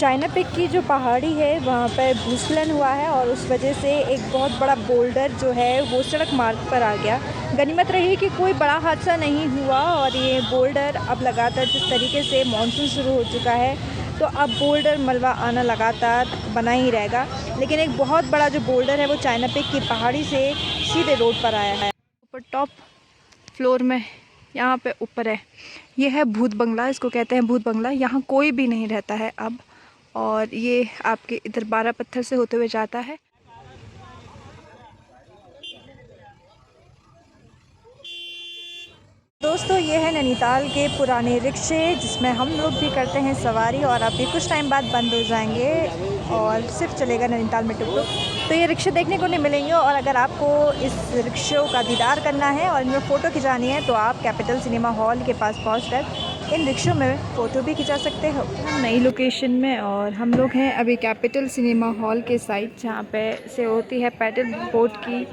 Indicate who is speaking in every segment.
Speaker 1: China pick की जो पहाड़ी है वहाँ पर भूस्खलन हुआ है और उस वजह से एक बहुत बड़ा बोल्डर जो है वो सड़क मार्ग पर आ गया। गनीमत रही कि कोई बड़ा हादसा नहीं हुआ और ये बोल्डर अब लगातार जिस तरीके से मानसून शुरू हो चुका है तो अब बोल्डर मलबा आना लगातार बना ही रहेगा। लेकिन एक बहुत बड़ा जो बोल्डर है वो चाइना पिक की पहाड़ी से सीधे रोड पर आया है। ऊपर टॉप फ्लोर में यहाँ पे ऊपर है, ये है भूत बंगला, इसको कहते हैं भूत बंगला। यहाँ कोई भी नहीं रहता है अब, और ये आपके इधर 12 पत्थर से होते हुए जाता है। दोस्तों ये है नैनीताल के पुराने रिक्शे जिसमें हम लोग भी करते हैं सवारी, और अभी कुछ टाइम बाद बंद हो जाएंगे और सिर्फ चलेगा नैनीताल में टुक टुक। तो ये रिक्शे देखने को नहीं मिलेंगे, और अगर आपको इस रिक्शों का दीदार करना है और इनमें फ़ोटो खिंचानी है तो आप कैपिटल सिनेमा हॉल के पास पहुँचकर इन रिक्शों में फ़ोटो भी खिंचा सकते हो। नई लोकेशन में, और हम लोग हैं अभी कैपिटल सिनेमा हॉल के साइड जहाँ पे से होती है पैडल बोट की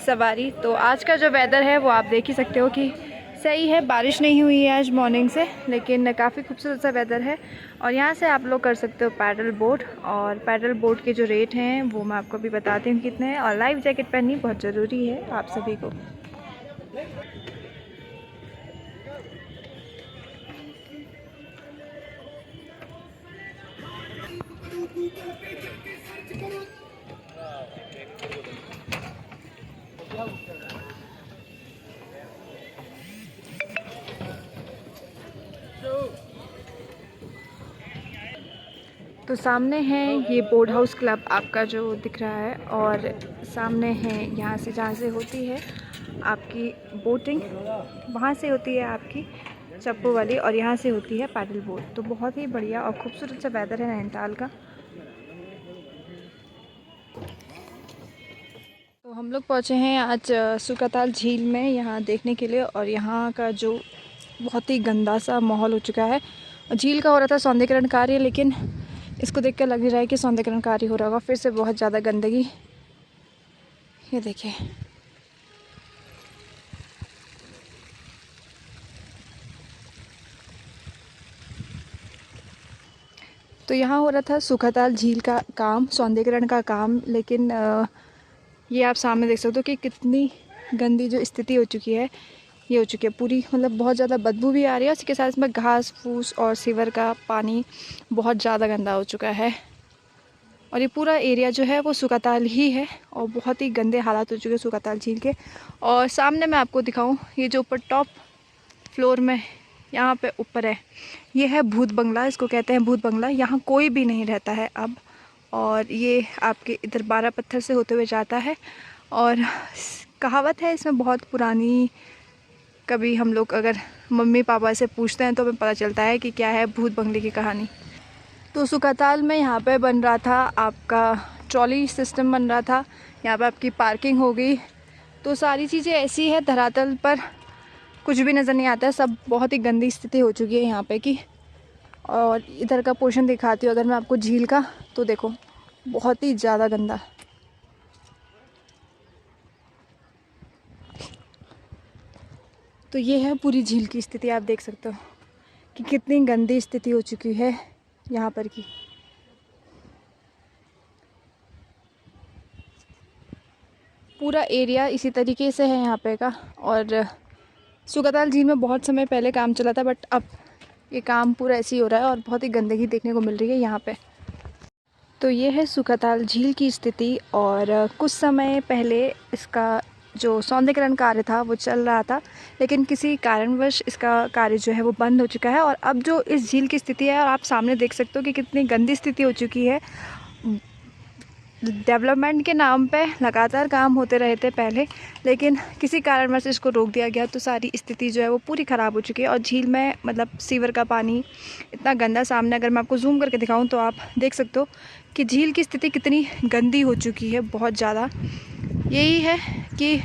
Speaker 1: सवारी। तो आज का जो वेदर है वो आप देख ही सकते हो कि सही है, बारिश नहीं हुई है आज मॉर्निंग से, लेकिन काफ़ी खूबसूरत सा वेदर है। और यहाँ से आप लोग कर सकते हो पैडल बोट, और पैडल बोट के जो रेट हैं वो मैं आपको भी बताती हूँ कितने हैं। और लाइफ जैकेट पहननी बहुत ज़रूरी है आप सभी को। तो सामने है ये बोट हाउस क्लब आपका जो दिख रहा है, और सामने है यहाँ से जहाँ से होती है आपकी बोटिंग, वहाँ से होती है आपकी चप्पू वाली, और यहाँ से होती है पैडल बोट। तो बहुत ही बढ़िया और ख़ूबसूरत सा वेदर है नैनीताल का। तो हम लोग पहुँचे हैं आज सुकाताल झील में यहाँ देखने के लिए, और यहाँ का जो बहुत ही गंदा सा माहौल हो चुका है। झील का हो रहा था सौंदर्यीकरण कार्य, लेकिन इसको देख कर लग नहीं रहा है कि सौंदर्यीकरण कार्य हो रहा होगा। फिर से बहुत ज़्यादा गंदगी, ये देखिए। तो यहाँ हो रहा था सुखाताल झील का काम, सौंदर्यीकरण का काम, लेकिन ये आप सामने देख सकते हो कि कितनी गंदी जो स्थिति हो चुकी है, ये हो चुकी है पूरी, मतलब बहुत ज़्यादा बदबू भी आ रही है। उसके साथ इसमें घास फूस और सीवर का पानी बहुत ज़्यादा गंदा हो चुका है, और ये पूरा एरिया जो है वो सुकाताल ही है, और बहुत ही गंदे हालात हो चुके हैं सुकाताल झील के। और सामने मैं आपको दिखाऊं, ये जो ऊपर टॉप फ्लोर में यहाँ पे ऊपर है, ये है भूत बंगला, इसको कहते हैं भूत बंगला। यहाँ कोई भी नहीं रहता है अब, और ये आपके इधर 12 पत्थर से होते हुए जाता है। और कहावत है इसमें बहुत पुरानी, कभी हम लोग अगर मम्मी पापा से पूछते हैं तो हमें पता चलता है कि क्या है भूत बंगले की कहानी। तो सुकाताल में यहाँ पे बन रहा था आपका ट्रॉली सिस्टम बन रहा था, यहाँ पे आपकी पार्किंग हो गई। तो सारी चीज़ें ऐसी है, धरातल पर कुछ भी नज़र नहीं आता है, सब बहुत ही गंदी स्थिति हो चुकी है यहाँ पे की। और इधर का पोर्शन दिखाती हूँ अगर मैं आपको झील का, तो देखो बहुत ही ज़्यादा गंदा। तो ये है पूरी झील की स्थिति, आप देख सकते हो कि कितनी गंदी स्थिति हो चुकी है यहाँ पर की। पूरा एरिया इसी तरीके से है यहाँ पे का। और सुकाताल झील में बहुत समय पहले काम चला था, बट अब ये काम पूरा ऐसे ही हो रहा है, और बहुत ही गंदगी देखने को मिल रही है यहाँ पे। तो ये है सुकाताल झील की स्थिति, और कुछ समय पहले इसका जो सौंदर्यीकरण कार्य था वो चल रहा था, लेकिन किसी कारणवश इसका कार्य जो है वो बंद हो चुका है। और अब जो इस झील की स्थिति है, और आप सामने देख सकते हो कि कितनी गंदी स्थिति हो चुकी है। डेवलपमेंट के नाम पे लगातार काम होते रहे थे पहले, लेकिन किसी कारणवश इसको रोक दिया गया, तो सारी स्थिति जो है वो पूरी ख़राब हो चुकी है। और झील में मतलब सीवर का पानी इतना गंदा, सामने अगर मैं आपको जूम करके दिखाऊं तो आप देख सकते हो कि झील की स्थिति कितनी गंदी हो चुकी है, बहुत ज़्यादा। यही है कि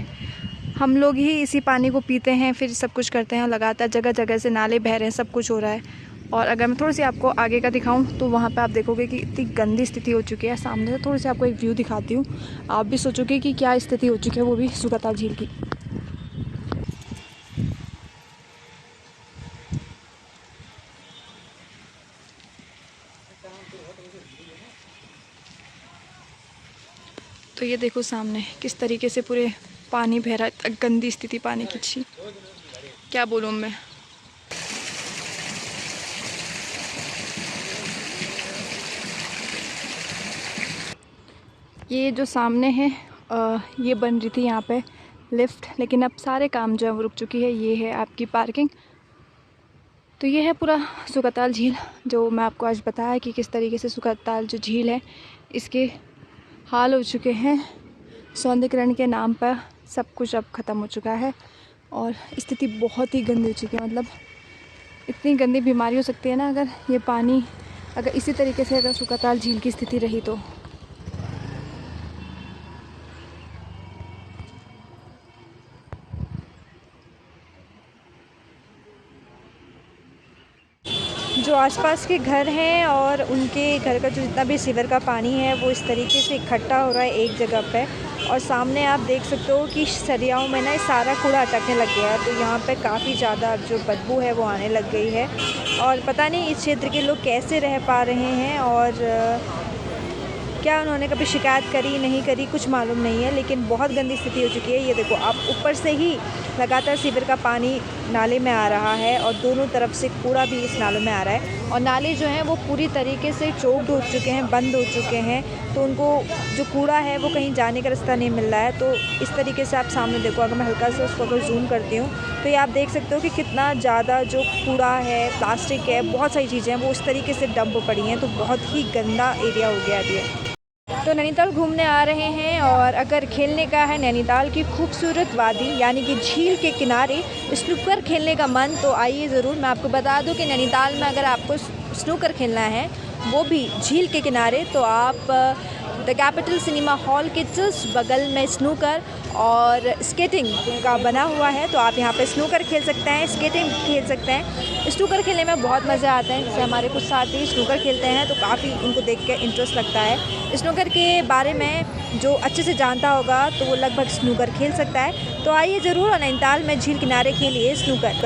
Speaker 1: हम लोग ही इसी पानी को पीते हैं, फिर सब कुछ करते हैं, लगातार जगह जगह से नाले बह रहे हैं, सब कुछ हो रहा है। और अगर मैं थोड़ी सी आपको आगे का दिखाऊं तो वहाँ पे आप देखोगे कि इतनी गंदी स्थिति हो चुकी है। सामने से थोड़ी सी आपको एक व्यू दिखाती हूँ, आप भी सोचोगे कि क्या स्थिति हो चुकी है, वो भी सुकाताल झील की। तो ये देखो सामने किस तरीके से पूरे पानी बह रहा है, गंदी स्थिति पानी की। छी, क्या बोलूँ मैं। ये जो सामने है ये बन रही थी यहाँ पे लिफ्ट, लेकिन अब सारे काम जो है वो रुक चुकी है। ये है आपकी पार्किंग। तो ये है पूरा सुखताल झील, जो मैं आपको आज बताया कि किस तरीके से सुखताल जो झील है इसके हाल हो चुके हैं। सौंदर्यीकरण के नाम पर सब कुछ अब ख़त्म हो चुका है और स्थिति बहुत ही गंदी हो चुकी है। मतलब इतनी गंदी बीमारी हो सकती है ना अगर ये पानी अगर इसी तरीके से अगर सुखताल झील की स्थिति रही तो। जो आसपास के घर हैं और उनके घर का जो जितना भी सीवर का पानी है वो इस तरीके से इकट्ठा हो रहा है एक जगह पे। और सामने आप देख सकते हो कि सरियाओं में ना सारा कूड़ा अटकने लग गया है। तो यहाँ पे काफ़ी ज़्यादा जो बदबू है वो आने लग गई है और पता नहीं इस क्षेत्र के लोग कैसे रह पा रहे हैं और क्या उन्होंने कभी शिकायत करी नहीं करी कुछ मालूम नहीं है, लेकिन बहुत गंदी स्थिति हो चुकी है। ये देखो आप ऊपर से ही लगातार सीवर का पानी नाले में आ रहा है और दोनों तरफ से कूड़ा भी इस नालों में आ रहा है और नाले जो हैं वो पूरी तरीके से चोक्ड हो चुके हैं, बंद हो चुके हैं। तो उनको जो कूड़ा है वो कहीं जाने का रास्ता नहीं मिल रहा है। तो इस तरीके से आप सामने देखो, अगर मैं हल्का से उसको अगर जूम करती हूँ तो ये आप देख सकते हो कि कितना ज़्यादा जो कूड़ा है, प्लास्टिक है, बहुत सारी चीज़ें हैं वो उस तरीके से डंप पड़ी हैं। तो बहुत ही गंदा एरिया हो गया अभी। तो नैनीताल घूमने आ रहे हैं और अगर खेलने का है नैनीताल की खूबसूरत वादी यानी कि झील के किनारे स्नूकर खेलने का मन, तो आइए ज़रूर। मैं आपको बता दूं कि नैनीताल में अगर आपको स्नूकर खेलना है वो भी झील के किनारे, तो आप द कैपिटल सिनेमा हॉल के जस्ट बगल में स्नूकर और स्केटिंग का बना हुआ है। तो आप यहाँ पे स्नूकर खेल सकते हैं, स्केटिंग खेल सकते हैं। स्नूकर खेलने में बहुत मज़ा आता है। जैसे हमारे कुछ साथी स्नूकर खेलते हैं तो काफ़ी उनको देख के इंटरेस्ट लगता है। स्नूकर के बारे में जो अच्छे से जानता होगा तो वो लगभग स्नूकर खेल सकता है। तो आइए ज़रूर और नैनीताल में झील किनारे खेलिए स्नूकर।